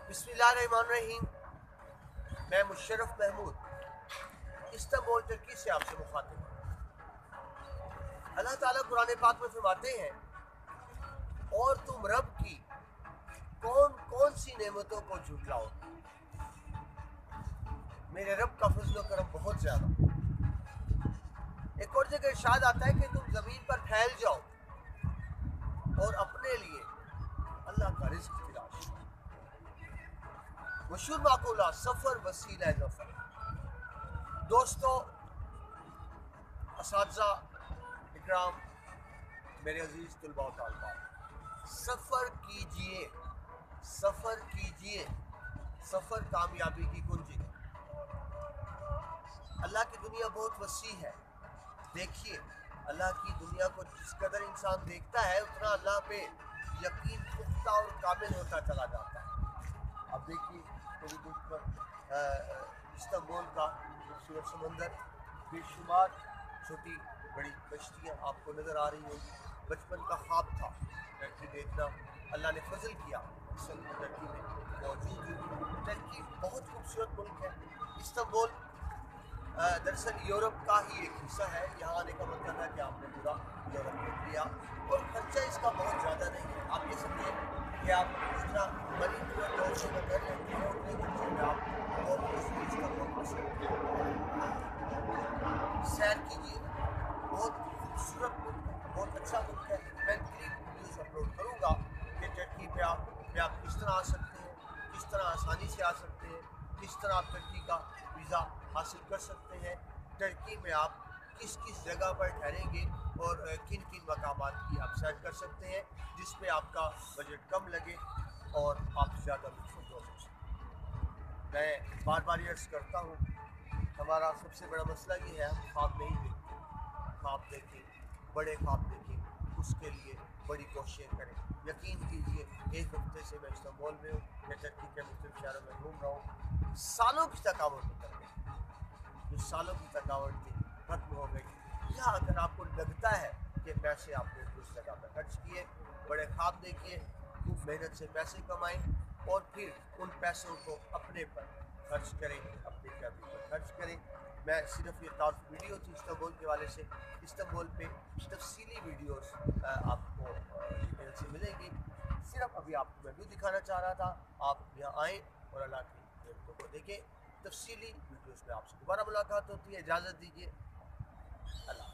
बिस्मिल्लाहिर्रहमानिर्रहीम। मैं मुशर्रफ महमूद इस्तांबुल तुर्की से आपसे मुखातिब हूँ। अल्लाह ताला कुरान पाक में फरमाते हैं, और तुम रब की कौन कौन सी नेमतों को झुटलाओगे। मेरे रब का फजल करम बहुत ज्यादा। एक और जगह इरशाद आता है कि तुम जमीन पर फैल जाओ और अपने लिए अल्लाह का रिज्क तलाश। मशहूर माकूला सफर वसीला ज़फर। दोस्तों, असातिज़ा इकराम, मेरे अजीज तुलबा व तालिबात, सफर कीजिए, सफर कीजिए। सफर कामयाबी की कुंजी है। अल्लाह की दुनिया बहुत वसी है। देखिए, अल्लाह की दुनिया को जिस कदर इंसान देखता है उतना अल्लाह पे यकीन पुख्ता और कामिल होता चला जाता है। अब देखिए, मेरी मुझ पर इस्तांबुल का खूबसूरत समंदर, बेशुमार छोटी बड़ी कश्तियाँ आपको नज़र आ रही होंगी। बचपन का ख्वाब था टर्की देखना, अल्लाह ने फजल किया इस वक्त टर्की में मौजूद हूँ। टर्की बहुत खूबसूरत मुल्क है। इस्तांबुल दरअसल यूरोप का ही एक हिस्सा है। यहाँ आने का मतलब है कि आपने पूरा यूरोप देख लिया, और खर्चा इसका बहुत ज़्यादा नहीं है। आप ये समझिए कि आप जितना मनी टूर लोग से कर लेते हैं उतने खर्चे में आप और इस्तांबुल कर सकते हैं। सैर कीजिए, बहुत खूबसूरत मुल्क है, बहुत अच्छा मुल्क है। मैं क्लिप वीडियोस अपलोड करूँगा कि टर्की पे आप किस तरह आ सकते हैं, किस तरह आसानी से आ सकते हैं, किस तरह आप टर्की का वीज़ा हासिल कर सकते हैं, टर्की में आप किस किस जगह पर ठहरेंगे और किन किन मकामात की आप सैर कर सकते हैं जिसमें आपका बजट कम लगे और आप ज़्यादा लुत्फ़ उठा सकते। मैं बार बार अर्ज़ करता हूँ, हमारा सबसे बड़ा मसला ये है, हम ख्वाब नहीं देखते। ख्वाब देखें, बड़े ख्वाब देखें, उसके लिए बड़ी कोशिशें करें। यकीन कीजिए, एक हफ्ते से मैं इस्तांबुल में हूँ, मैं टर्की के मुख्तलिफ शहरों में घूम रहा हूँ। सालों की थकावट उतर गई, जो सालों की थकावट थी खत्म हो गई। या अगर आपको लगता है कि पैसे आपने उस जगह पर खर्च किए, बड़े ख्वाब देखिए, खूब मेहनत से पैसे कमाएं और फिर उन पैसों को अपने पर खर्च करें, अपनी फैमिली पर खर्च करें। मैं सिर्फ ये तारुफ वीडियो थी इस्तांबुल के वाले से। इस्तांबुल पे तफसीली वीडियोस आपको डिटेल से मिलेंगी। सिर्फ अभी आपको मैं व्यू दिखाना चाह रहा था। आप यहाँ आएँ और अल्लाह की नेमतों को देखें। तफसीली वीडियोस में आपसे दोबारा मुलाकात होती है। इजाज़त दीजिए। अल्लाह।